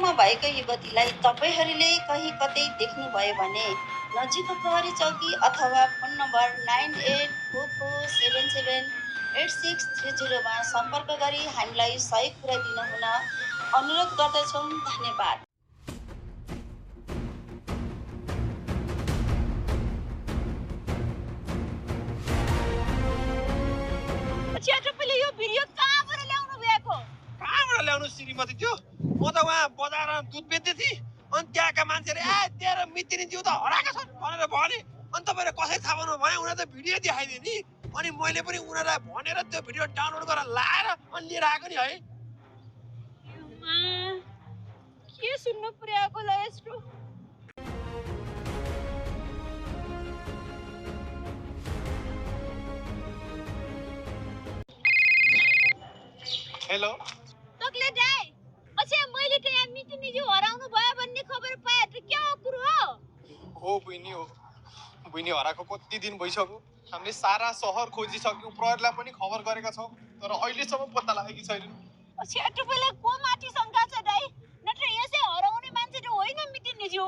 संपर्कमा भएका युवतीलाई तपाईँहरूले कहीँ कतै देख्नुभयो भने नजिकको प्रहरी चौकी अथवा फोन नम्बर 9844778630 मा सम्पर्क गरी हामीलाई सहयोग पुर्याइदिनु हुन अनुरोध गर्दछौँ। धन्यवाद। तपाईँले यो भिडियो कहाँबाट ल्याउनु भएको? कहाँबाट ल्याउनु श्रीमती त्यो? म त वहाँ बजारमा दुध बेच्दै थिएँ अनि त्यहाँका मान्छेले तेरो मितिनी जिउ त हराएका छन् भनेर भने अनि तपाईँले कसरी थाहा पाउनु भने उनीहरू त भिडियो देखाइदियो नि अनि मैले पनि उनीहरूलाई भनेर त्यो भिडियो डाउनलोड गरेर लाएर अनि लिएर आएको नि है। के सुन्नु पर्याएको ल यस्तो? हेलो तकले दाइ, अच्छा मैले त यहाँ मितिनी जिउ हराउनु भयो भन्ने खबर पाए त के हो कुरो हो? हो बहिनी हराएको कति दिन भइसक्यो। हामीले सारा सहर खोजिसक्यौँ, प्रहरीलाई पनि खबर गरेका छौँ तर अहिलेसम्म पत्ता लागेको छैन। अच्छा तपाईँलाई को माथि शङ्का छ दाइ? नत्र यसै हराउने मान्छे त होइन मितिनी जिउ?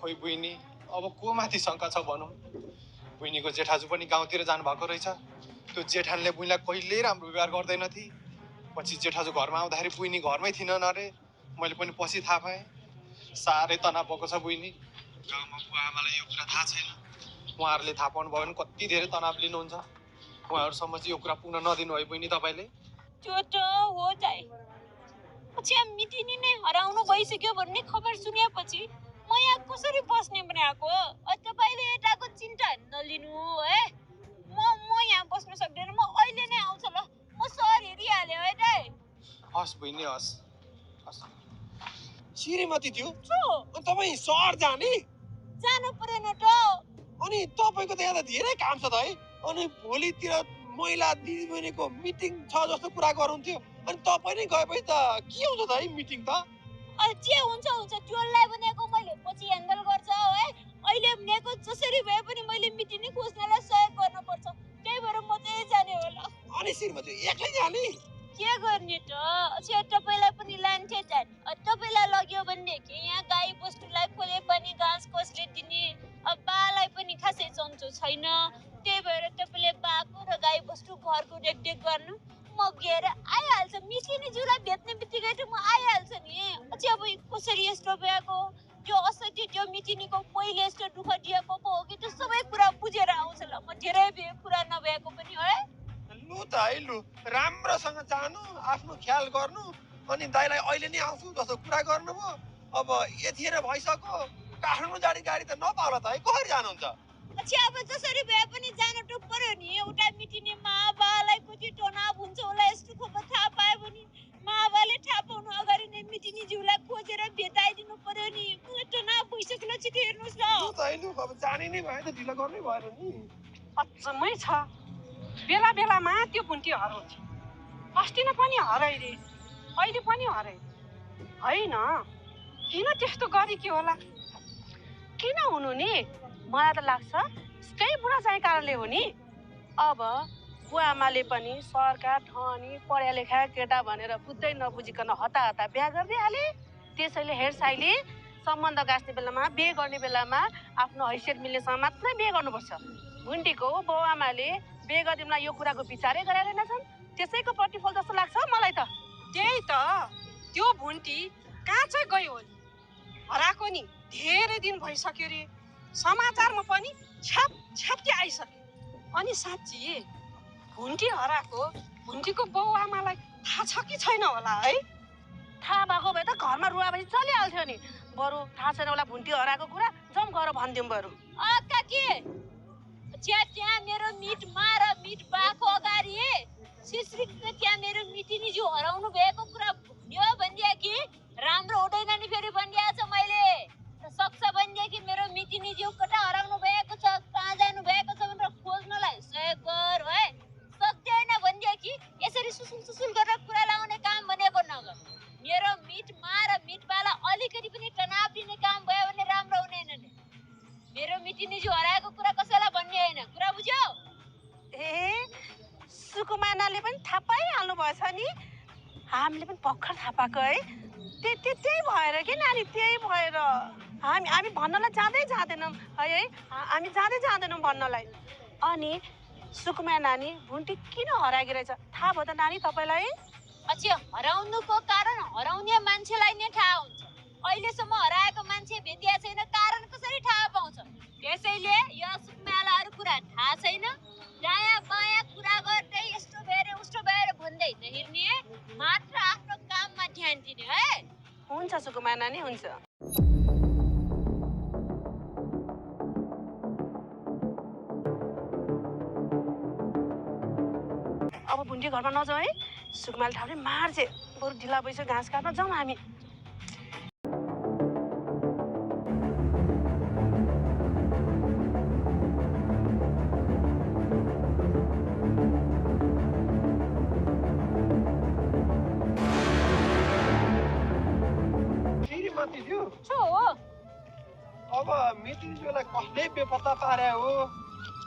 खोइ बहिनी, अब को माथि शङ्का छ भनौँ। बहिनीको जेठाजु पनि गाउँतिर जानुभएको रहेछ। त्यो जेठानले बहिनीलाई कहिल्यै राम्रो व्यवहार गर्दैनथे। पछि जेठाजु घरमा आउँदाखेरि बहिनी घरमै थिएनन् अरे। मैले पनि पछि थाहा पाएँ। साह्रै तनाव भएको छ बहिनी। गाउँमा बुवा आमालाई यो कुरा थाहा छैन। उहाँहरूले थाहा पाउनुभयो भने कति धेरै तनाव लिनुहुन्छ। उहाँहरूसम्म चाहिँ यो कुरा पुग्न नदिनु है बहिनी तपाईँले। त्यो त हो दाइ। अच्छा मितिनी नै हराउनु भइसक्यो भन्ने खबर सुनेपछि म यहाँ कसरी बस्ने भनेको? तपाईँले यताको चिन्ता नलिनु है। म यहाँ बस्न सक्दैन। म अहिले नै आउँछु ल। म सहर हेरिहालेँ है दाइ। हस् बहिनी हस्। श्रीमती थियो अनि तपाईँ सहर जानु परेन त? अनि तपाईँको त यहाँ त धेरै काम छ त है। अनि भोलितिर महिला दिदीबहिनीको मिटिङ छ जस्तो कुरा गर्नुहुन्थ्यो अनि तपाईँ नै गएपछि त के हुन्छ त है मिटिङ त? जे हुन्छ ट्योललाई भनेको मैले पछि ह्यान्डल गर्छ है। अहिले भनेको जसरी भए पनि मैले मिटिङ खोज्नलाई सहयोग गर्नुपर्छ। त्यही भएर म चाहिँ जाने होला। अनि श्रीमती एक्लै जाने? के गर्ने त? अच्छा तपाईँलाई पनि लान्थे त? तपाईँलाई लग्यो भनेदेखि यहाँ गाई बस्तुलाई खोले पनि घाँस कसले दिने? अब बालाई पनि खासै चन्चो छैन। त्यही भएर तपाईँले बाको र गाई बस्तु घरको देखरेख गर्नु म गएर आइहाल्छ। मितिनी जिउलाई भेट्ने बित्तिकै त म आइहाल्छ नि। अच्छा अब कसरी यस्तो भएको? त्यो असत्य त्यो मितिनीको मैले यस्तो दुःख दिएको पो हो कि त्यो सबै कुरा बुझेर आउँछ ल। म धेरै कुरा नभएको पनि है। लु त है लु, राम्रोसँग जानु, आफ्नो ख्याल गर्नु अनि दाइलाई अहिले नै आउँछु जस्तो कुरा गर्नुभयो। अब यतिखेर भइसक्यो, काठमाडौँ जाने गाडी त नपाउला त है। कसरी जानुहुन्छ? अच्छा अब जसरी भए पनि जानु त पर्यो नि। एउटा मिटिङमा बालाई कति तनाव हुन्छ होला यस्तो खबर थाहा पायो भने माबाले थाहा पाउनु अगाडि नै मिटिनी जिउलाई खोजेर भेटाइदिनु पर्यो नि। मलाई तनाव भइसक्यो ल। छिटो हेर्नुहोस् ल। लु त है लु, अब जाने नै भयो त ढिलो गर्नै भएन नि। अचम्मै छ, बेला बेलामा त्यो भुन्टी हराउँछ। अस्ति नै पनि हराइ रे, अहिले पनि हराइ। होइन किन त्यस्तो गरे के होला? किन हुनु नि? मलाई त लाग्छ त्यही बुढा चाहिँ कारणले हो नि। अब बुवा आमाले पनि सरकार धनी पढा लेखा केटा भनेर बुझ्दै नबुझिकन हताहता बिहा गरिदिइहाले। त्यसैले हेरसाइले सम्बन्ध गाँच्ने बेलामा बिहे गर्ने बेलामा आफ्नो हैसियत मिल्नेसँग मात्रै बिहे गर्नुपर्छ। भुन्टीको बाउ आमाले बिहे गरिदिउँला यो कुराको विचारै गरेर रहेनछन्। त्यसैको प्रतिफल जस्तो लाग्छ मलाई त। त्यही त, त्यो भुन्टी कहाँ चाहिँ गयो होला? हराएको नि धेरै दिन भइसक्यो रे। समाचारमा पनि छ्याप्ती आइसक्यो। अनि साँच्ची भुन्टी हराएको भुन्टीको बाउ आमालाई थाहा छ कि छैन होला है? थाहा भएको भए त घरमा रुवाबजी चलिहाल्थ्यो नि। बरु थाहा छैन होला भुन्टी हराएको कुरा, जाउँ गएर भनिदिउँ बरु। काकी त्यहाँ मेरो मिट मा र मिट बाको अगाडि सिस्रिकले त्यहाँ मेरो मिटिनी जिउ हराउनु भएको कुरा भन्यो भनेदेखि राम्रो हुँदैन नि। फेरि भनिदिएको छ मैले। सक्छ भनेदेखि मेरो मिटिनी जिउ कता हराउनु भएको छ, कहाँ जानु भएको छ भनेर खोज्नलाई सहयोग गर है। सक्दैन भनेदेखि यसरी सुसुल गरेर कुरा लाउने काम भनेको नगर। मेरो मिट मा र मिट बालाई अलिकति पनि तनाव दिने काम भयो भने राम्रो हुँदैन नि। मेरो मिटिनी जिउ हराएको कुरा कसैलाई भन्ने होइन। कुरा बुझ्यौ? सुकुमानाले पनि थाहा पाइहाल्नु भएछ नि। हामीले पनि भर्खर थाहा पाएको है। त्यही भएर के नानी, त्यही भएर हामी भन्नलाई जाँदैनौँ है हामी जाँदैनौँ भन्नलाई। अनि सुकुमाया नानी भुन्टी किन हराएको रहेछ थाहा भयो त नानी तपाईँलाई? अझै हराउनुको कारण हराउने मान्छेलाई नै थाहा हुन्छ। अहिलेसम्म हराएको मान्छे भेटिया छैन, कारण कसरी थाहा पाउँछ? त्यसैले यो सुकुमायालाई अरू कुरा थाहा छैन, दायाँ बायाँ कुरा गर्दै यस्तो भएर उस्तो भएर भन्दै नहिर्ने, मात्र आफ्नो काममा ध्यान दिने है। हुन्छ सुकुमाया नानी, हुन्छ। अब भुन्टी घरमा नजाउँ है, सुकुमायाले ठाउँले मार्छ। बरु ढिला भइसक्यो, घाँस काट्न जाउँ हामी। श्रीमतीज्यू, हो अब मितिज्यूलाई कसले बेपत्ता पारे हो?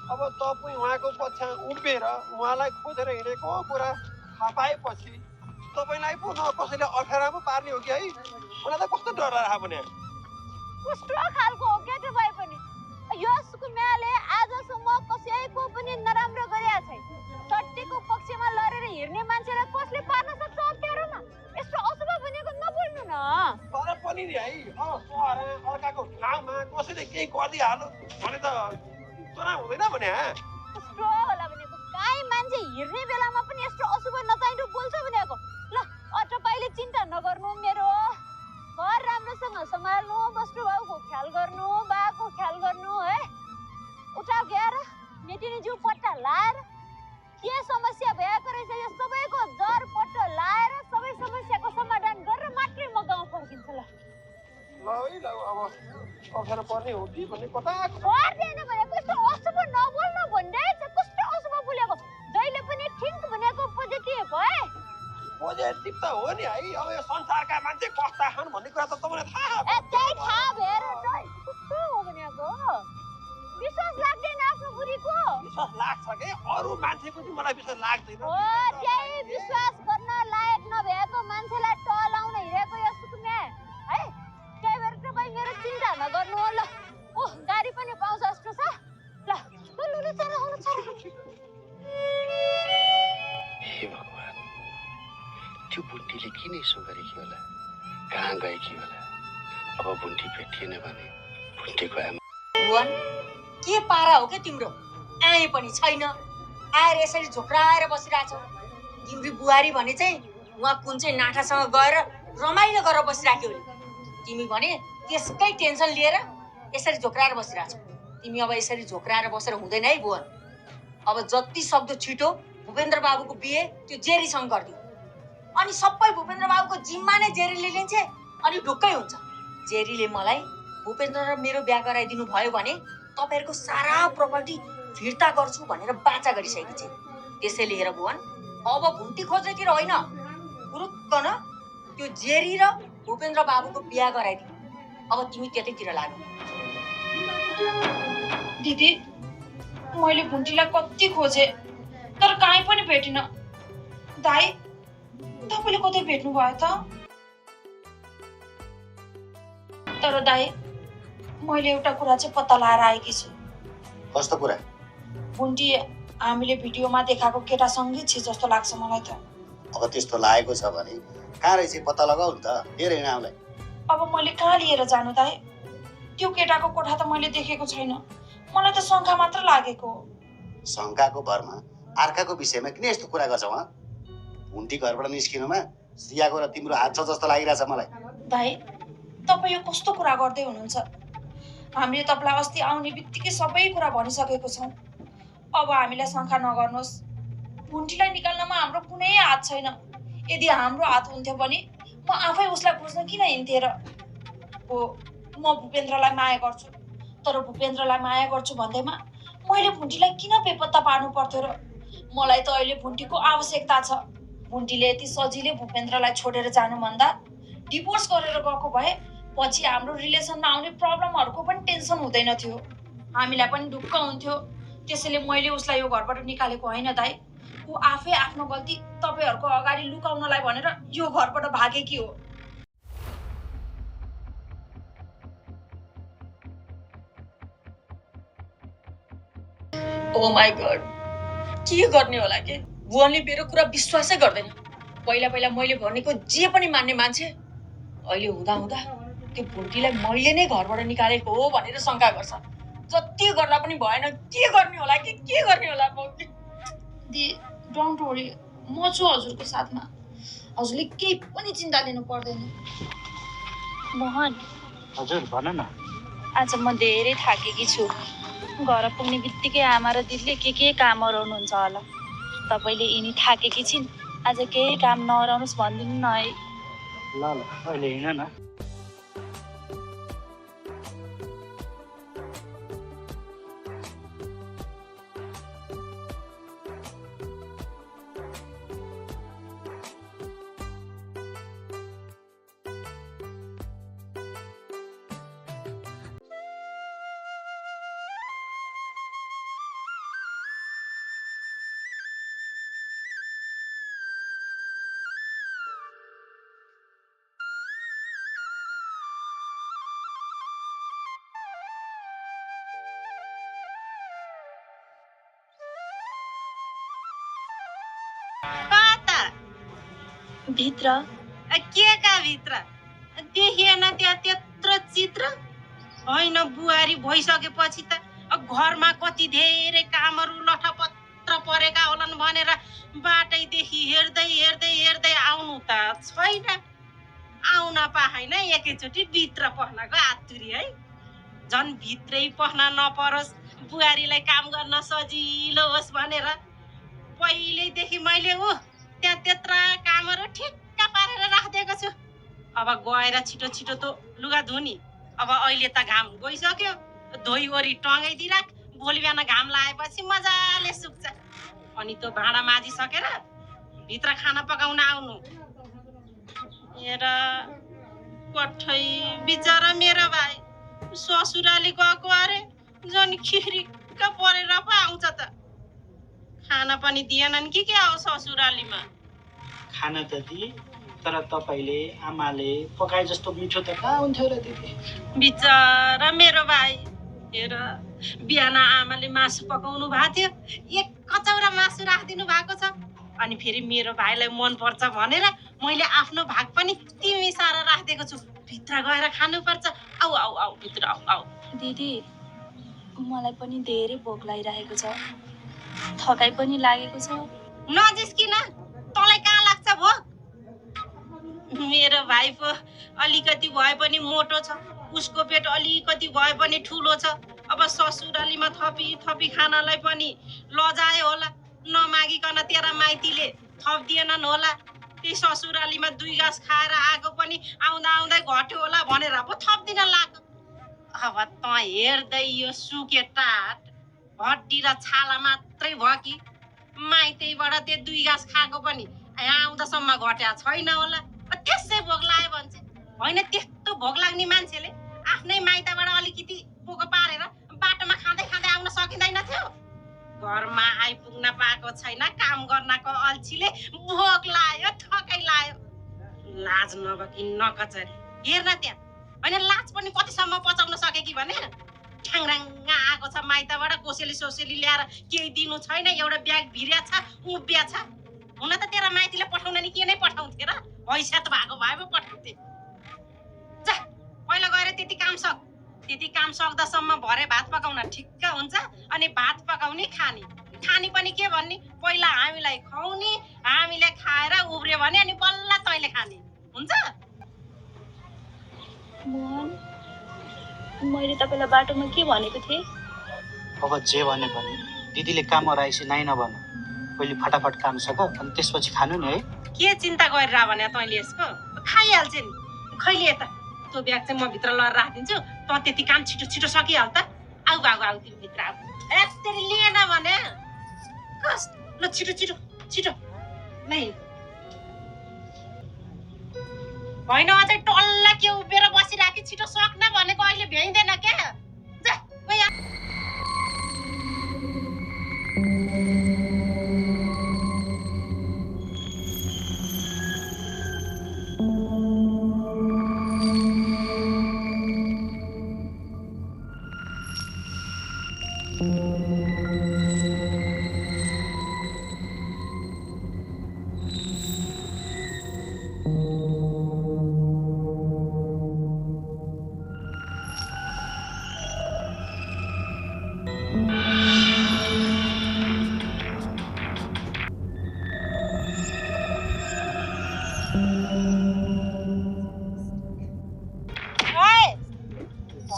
अब तपाईँ उहाँको पछ्या उभिएर उहाँलाई खोजेर हिँडेको कुरा थाहा पाएपछि तपाईँलाई पो न कसैले अप्ठ्यारामा पार्ने हो कि है? मलाई त कस्तो डर लाग्यो भने। कस्तो खालको हो केटो भए पनि यो सुकुमायाले आजसम्म कसैको पनि नराम्रो गरेका छैन। सत्यको पक्षमा लडेर हिँड्ने मान्छेलाई कसले पार्न सक्छ अप्ठ्यारोमा? यस्तो अशुभ भनेको नबोल्नु न। तर पनि नि है, सहर अर्काको ठाउँमा कसैले केही गरिदिइहाल्यो भने त तनाव हुँदैन भने। कस्तो होला भनेको, काहीँ मान्छे हिँड्ने बेलामा पनि यस्तो अशुभ नचाहिँदो बोल्छ भनेको। ल तपाईँले चिन्ता नगर्नु, मेरो घर राम्रोसँग सम्हाल्नु, बस्नु बाउको ख्याल गर्नु, बाको ख्याल गर्नु है। उठा गएर मेटिनीज्यू पट्टा लाएर के समस्या भएको रहेछ यो सबैको जर पट्टा लाएर सबै समस्याको समाधान गरेर मात्रै म गाउँ फर्किन्छु। ल ल अब अप्ठ्यारो पर्ने हो कि भन्ने कता पर्दैन भनेको, यस्तो अशुभ नबोल्नु भन्दै कस्तो अशुभ बोलेको। जहिले पनि ठिक भनेको पोजिटिभ है। पोजिटिभ त हो नि है। अब यो संसारका मान्छे कस्ता छन् भन्ने कुरा त तपाईँलाई थाहा ए त्यही थाहा भएर कस्तो हो भनेको। विश्वास लाग्दैन आफ्नो बुढीको। विश्वास लाग्छ कि अरू मान्छेको चाहिँ मलाई विश्वास लाग्दैन। हो त्यही विश्वास गर्न लायक नभएको मान्छेलाई टलाउन हिँडेको यो सुकुमाया है। त्यही भएर तपाईँ मेरो चिन्ता नगर्नु। ल ओ गाडी पनि पाउँछ जस्तो छ। ल ल चल। हे भगवान, त्यो भुन्टीले किन यसो गरेकी होला? कहाँ गएकी होला? अब भुन्टी भेटिएन भने भुन्टीको आमा भुवन के पारा हो के तिम्रो? आए पनि छैन, आएर यसरी झोक्राएर बसिरहेछ। तिम्रो बुहारी भने चाहिँ उहाँ कुन चाहिँ नाठासँग गएर रमाइलो गरेर बसिराख्यो अरे। तिमी भने त्यसकै टेन्सन लिएर यसरी झोक्राएर बसिरहेछौ। तिमी अब यसरी झोक्राएर बसेर हुँदैन है भुवन। अब जति सक्दो छिटो भूपेन्द्र बाबुको बिहे त्यो जेरीसँग गरिदिऊ। अनि सबै भूपेन्द्र बाबुको जिम्मा नै जेरीले लिन्छ, अनि ढुक्कै हुन्छ। जेरीले मलाई भूपेन्द्र र मेरो बिहा गराइदिनु भयो भने तपाईँहरूको सारा प्रपर्टी फिर्ता गर्छु भनेर बाचा गरिसकेको छ। त्यसैले हेर भुवन, अब भुन्टी खोज्नेतिर होइन, हुरुक्क न त्यो जेरी र भूपेन्द्र बाबुको बिहा गराइदिनु। अब तिमी त्यतैतिर लाग्नु। दिदी, मैले भुन्टीलाई कति खोजे तर कहीँ पनि भेटिन। दाइ, तपाईँले कतै भेट्नु भयो त? तर दाइ, मैले एउटा कुरा चाहिँ पत्ता लगाएर आएकी छु। कस्तो कुरा? भुन्टी हामीले भिडियोमा देखाएको केटासँगै छ जस्तो लाग्छ मलाई त। अब त्यस्तो लागेको छ भने कहाँ रहेछ पत्ता लगाऊ नि त। हेर हिँडाउलाई। अब मैले कहाँ लिएर जानु दाइ? त्यो केटाको कोठा त मैले देखेको छैन, मलाई त शङ्का मात्र लागेको हो। शङ्काको भरमा अर्काको विषयमा किन यस्तो कुरा गर्छौ? भुन्टी घरबाट निस्किनुमा सियाको र तिम्रो हात छ जस्तो लागिरहेछ मलाई। दाइ, तपाईँ यो कस्तो कुरा गर्दै हुनुहुन्छ? हामीले तपाईँलाई अस्ति आउने बित्तिकै सबै कुरा भनिसकेको छौँ। अब हामीलाई शङ्का नगर्नुहोस्। भुन्टीलाई निकाल्नमा हाम्रो कुनै हात छैन। यदि हाम्रो हात हुन्थ्यो भने म आफै उसलाई खोज्न किन हिँड्थेँ र? हो, म भूपेन्द्रलाई माया गर्छु, तर भूपेन्द्रलाई माया गर्छु भन्दैमा मैले भुन्टीलाई किन बेपत्ता पार्नु पर्थ्यो र? मलाई त अहिले भुन्टीको आवश्यकता छ। भुन्टीले यति सजिलै भूपेन्द्रलाई छोडेर जानुभन्दा डिभोर्स गरेर गएको भए पछि हाम्रो रिलेसनमा आउने प्रब्लमहरूको पनि टेन्सन हुँदैन थियो, हामीलाई पनि ढुक्क हुन्थ्यो। त्यसैले मैले उसलाई यो घरबाट निकालेको होइन दाइ। ऊ आफै आफ्नो गल्ती तपाईँहरूको अगाडि लुकाउनलाई भनेर यो घरबाट भागेकी हो। ओ माई गड, के गर्ने होला के? बुवाले मेरो कुरा विश्वासै गर्दैन। पहिला पहिला मैले भनेको जे पनि मान्ने मान्छे अहिले हुँदा हुँदा त्यो भुन्टीलाई मैले नै घरबाट निकालेको हो भनेर शङ्का गर्छ। जति गर्दा पनि भएन, के गर्ने होला के गर्ने होला? दि डोन्ट वरी, म छु हजुरको साथमा। हजुरले केही पनि चिन्ता लिनु पर्दैन। मोहन, हजुर भन न। आज म धेरै थाकेकी छु। घर पुग्ने बित्तिकै आमा र दिदीले के काम हराउनुहुन्छ होला। तपाईँले यिनी थाकेकी छिन्, आज केही काम नहराउनुहोस् भनिदिनु न है। ल ल अहिले हिँड न। भित्र के का भित्र देखिएन त्यहाँ त्यत्रो चित्र? होइन, बुहारी भइसकेपछि त घरमा कति धेरै कामहरू लठपत्र परेका होलान् भनेर बाटैदेखि हेर्दै हेर्दै हेर्दै आउनु त छैन। आउन पाएन, एकैचोटि भित्र पस्नको आतुरी है। झन् भित्रै पस्न नपरोस्, बुहारीलाई काम गर्न सजिलो होस् भनेर पहिल्यैदेखि मैले त्यहाँ त्यत्रा कामहरू ठिक्क पारेर राखिदिएको छु। अब गएर छिटो छिटो त लुगा धुनी। अब अहिले त घाम गइसक्यो, धोइवरी टँगाइदिराख, भोलि बिहान घाम लागेपछि मजाले सुक्छ। अनि त्यो भाँडा माझिसकेर भित्र खाना पकाउन आउनु। हेर कठै बिचरा मेरो भाइ ससुराली गएको अरे, झन् खिरिक्क परेर पो आउँछ त। खाना पनि दिएनन् कि क्या हो ससुरालीमा? खाना त दिए, तर तपाईँले आमाले पकाए जस्तो मिठो त कहाँ हुन्थ्यो र दिदी? बिचरा मेरो भाइ, हेर बिहान आमाले मासु पकाउनु भएको थियो, एक कचौरा मासु राखिदिनु भएको छ। अनि फेरि मेरो भाइलाई मन पर्छ भनेर मैले आफ्नो भाग पनि तिमी सारा राखिदिएको छु। भित्र गएर खानुपर्छ। आऊ आऊ आऊ भित्र आऊ आऊ। दिदी, मलाई पनि धेरै भोक लागिरहेको छ, थकाइ पनि लागेको छ। नजिस्किन, तँलाई कहाँ लाग्छ भोक? मेरो भाइ पो अलिकति भए पनि मोटो छ, उसको पेट अलिकति भए पनि ठुलो छ। अब ससुरालीमा थपी थपी खानालाई पनि लजायो होला, नमागिकन तेरा माइतीले थप दिएनन् होला। त्यही ससुरालीमा 2 गाँस खाएर आएको पनि आउँदा आउँदै घट्यो होला भनेर पो थप दिन लाग्यो। अब त हेर्दै यो सुके टाट हड्डी र छाला मात्रै भयो कि माइतैबाट त्यो 2 गाँस खाएको पनि यहाँ आउँदासम्म घट्या छैन होला। त्यसै भोक लाग्यो भन्छ। होइन, त्यस्तो भोक लाग्ने मान्छेले आफ्नै माइतबाट अलिकति पोको पारेर बाटोमा खाँदै खाँदै आउन सकिँदैन थियो? घरमा आइपुग्न पाएको छैन, काम गर्नको अल्छीले भोक लाग्यो, थकाइ लाग्यो। लाज नभकी नकचरी हेर्न त्यहाँ। होइन, लाज पनि कतिसम्म पचाउन सके कि भने ठ्याङराङ्ग आएको छ माइतबाट, कोसेली सोसेली ल्याएर केही दिनु छैन, एउटा ब्याग भिर्या छ, उभिया छ। हुन त तेरा माइतीले पठाउन नि के नै पठाउँथे र? हैसियत भएको भए पो पठाउँथे। जा पहिला गएर त्यति काम सक्दासम्म भरे भात पकाउन ठिक्क हुन्छ। अनि भात पकाउने खानी पनि के भन्ने, पहिला हामीलाई खुवाउने, हामीले खाएर उब्रियो भने अनि बल्ल तैँले खाने हुन्छ। मोहन, मैले तपाईँलाई बाटोमा के भनेको थिएँ? अब जे भने पनि दिदीले काम हराएपछि नाइ नभन, पहिले फटाफट काम सक अनि त्यसपछि खानु नि है। के चिन्ता गरेर भने तैँले यसको खाइहाल्छ नि। खैले यता त्यो ब्याग चाहिँ म भित्र लगेर राखिदिन्छु, त त्यति काम छिटो छिटो सकिहाल त। आऊ आऊ आऊ तिमी भित्र आऊ। यसरी लिएन भने कस ल छिटो छिटो छिटो नै। होइन, अझै टल्ला के उभिएर बसिराखी, छिटो सक्न भनेको अहिले भ्याइँदैन क्या। जा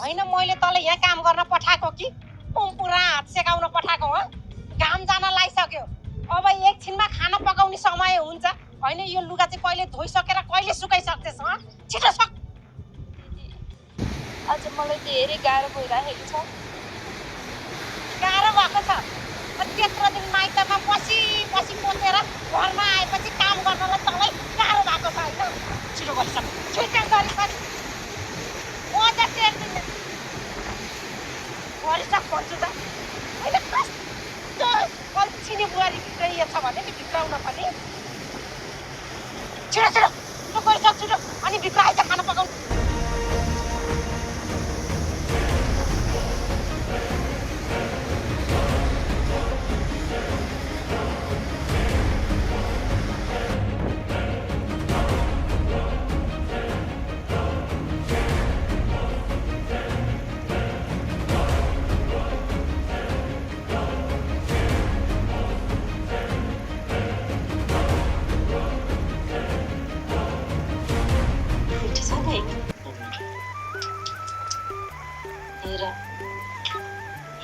होइन मैले तँलाई यहाँ काम गर्न पठाएको कि पुरा हात सेकाउन पठाएको हो घाम जान लागिसक्यो अब एकछिनमा खाना पकाउने समय हुन्छ होइन यो लुगा चाहिँ कहिले धोइसकेर कहिले सुकाइसक्छस् छिटो सक आज मलाई धेरै गाह्रो भइरहेको छ गाह्रो भएको छ त्यत्रो दिन माइतमा पछि पोतेर घरमा आएपछि काम गर्नलाई तँलाई गाह्रो भएको छ होइन छिटो गरिसक छिटो गरिसक म त टेर्दिनँ गरिसक भन्छु त होइन कस्तो अल्छिने बुहारी भित्रिएछ भने नि भित्राउन पनि छिटो छिटो छिटो गरिसक छिटो अनि भित्र आइज खाना पकाउनु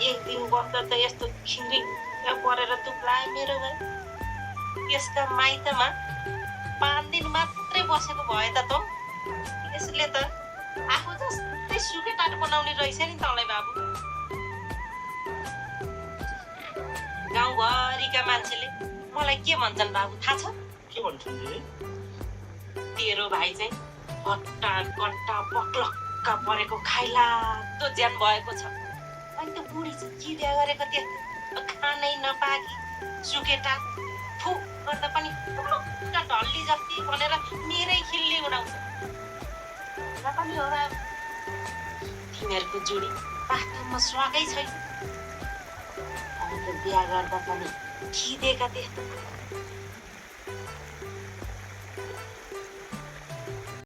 एक दिन बस्दा त यस्तो खिङ्रिङ्ग परेर तुप्लायो मेरो घर यसका माइतमा 5 दिन मात्रै बसेको भए त यसले त आफू जस्तै सुके टाटो बनाउने रहेछ नि तँलाई बाबु गाउँभरिका मान्छेले मलाई के भन्छन् बाबु थाहा छ के भन्छन् दिदी तेरो भाइ चाहिँ हट्टा कट्टा पक्लक्का परेको खाइलाग्दो ज्यान भएको छ अनि त बुढी चाहिँ के बिहा गरेको त्यस्तो खानै नपाकी सुकेटा फु गर्दा पनि पुलुक्क ढल्ली जस्ती भनेर मेरै खिल्ली उडाउँछ र पनि होला तिमीहरूको जोडी वास्तवमा स्वागै छैन अनि त बिहा गर्दा पनि खिदेका त्यस्तो